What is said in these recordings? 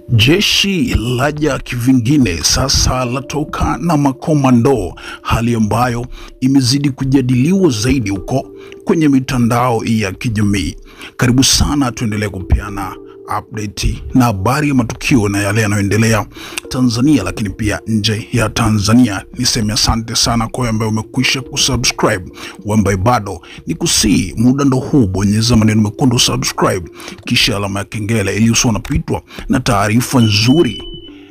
Jeshi laja kivingine sasa latoka na makomando, hali ambayo imezidi kujadiliwa zaidi huko kwenye mitandao ya kijamii. Karibu sana, tuendelee kupeana update na habari ya matukio na yale yanayoendelea Tanzania, lakini pia nje ya Tanzania. Niseme asante sana kwa ambaye umekwisha kusubscribe. Ambaye bado ni kusii, muda ndo huu, bonyeza maneno mekundu subscribe kisha alama ya kengele ili usiwe unapitwa na taarifa nzuri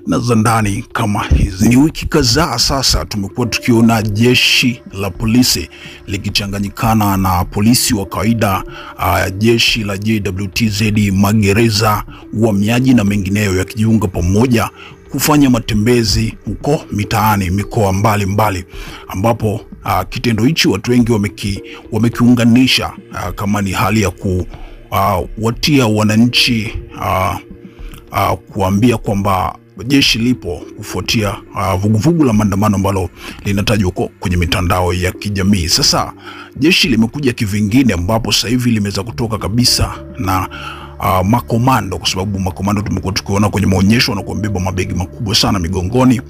na za ndani kama hizi. Ni wiki kadhaa sasa tumekuwa tukiona jeshi la polisi likichanganyikana na polisi wa kawaida, jeshi la JWTZ, magereza, uhamiaji na mengineyo yakijiunga pamoja kufanya matembezi huko mitaani mikoa mbalimbali, ambapo kitendo hichi watu wengi wamekiunganisha kama ni hali ya kuwatia wananchi kuambia kwamba jeshi lipo kufuatia vuguvugu la maandamano ambalo linatajwa huko kwenye mitandao ya kijamii. Sasa jeshi limekuja kivingine, ambapo sasa hivi limeweza kutoka kabisa na makomando, kwa sababu makomando tumekuwa tukiona kwenye maonyesho na kumbeba mabegi makubwa sana migongoni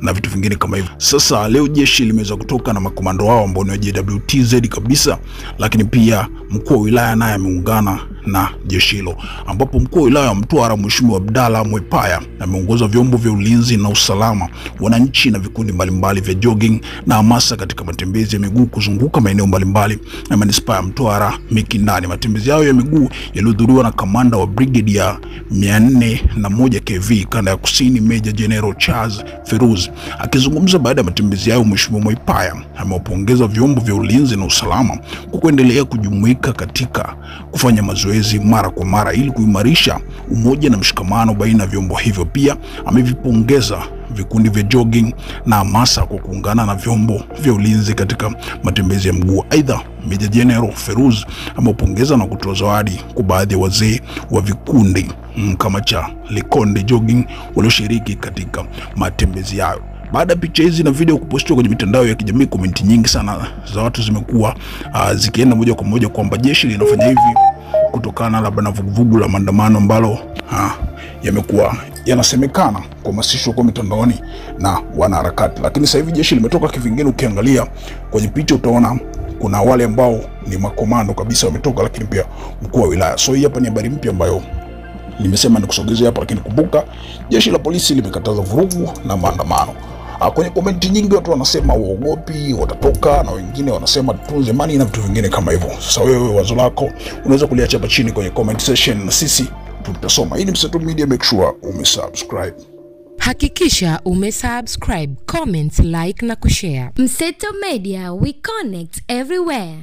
na vitu vingine kama hivyo. Sasa leo jeshi limeweza kutoka na makomando wao ambao ni JWTZ kabisa, lakini pia mkuu wa wilaya naye ameungana na jeshi hilo, ambapo mkuu wa wilaya Mtwara Mheshimiwa Abdalla Mwepaya ameongoza vyombo vya ulinzi na usalama, wananchi na vikundi mbalimbali vya jogging na hamasa katika matembezi ya miguu kuzunguka maeneo mbalimbali na manispaa ya Mtwara Mikindani. Matembezi yao ya miguu yalihudhuriwa na kamanda wa brigade ya 401 KV kanda ya kusini, Meja General Charles Feruz. Akizungumza baada ya matembezi yao, Mheshimiwa Mwepaya amewapongeza vyombo vya ulinzi na usalama kwa kuendelea kujumuika katika kufanya mazoezi mara kwa mara ili kuimarisha umoja na mshikamano baina ya vyombo hivyo. Pia amevipongeza vikundi vya jogging na hamasa kwa kuungana na vyombo vya ulinzi katika matembezi ya mguu. Aidha, Meja General Feruz amepongeza na kutoa zawadi kwa baadhi ya wazee wa vikundi kama cha Likonde Jogging walioshiriki katika matembezi hayo. Baada ya picha hizi na video kupostiwa kwenye mitandao ya kijamii, komenti nyingi sana za watu zimekuwa zikienda moja kwa moja kwamba jeshi linafanya hivi kutokana labda na vuguvugu la maandamano ambalo yamekuwa yanasemekana kuhamasishwa kwa mitandaoni na wanaharakati. Lakini sasa hivi jeshi limetoka kivingine. Ukiangalia kwenye picha utaona kuna wale ambao ni makomando kabisa wametoka, lakini pia mkuu wa wilaya. So hii hapa ni habari mpya ambayo nimesema nikusogezea hapa, lakini kumbuka jeshi la polisi limekataza vurugu na maandamano. Kwenye komenti nyingi watu wanasema uogopi watatoka, na wengine wanasema tutunze amani na vitu vingine kama hivyo. Sasa wewe wazo lako unaweza kuliacha hapa chini kwenye comment section na sisi tutasoma. Hii ni Mseto Media, make sure umesubscribe. Hakikisha umesubscribe, comment, like na kushare. Mseto Media, we connect everywhere.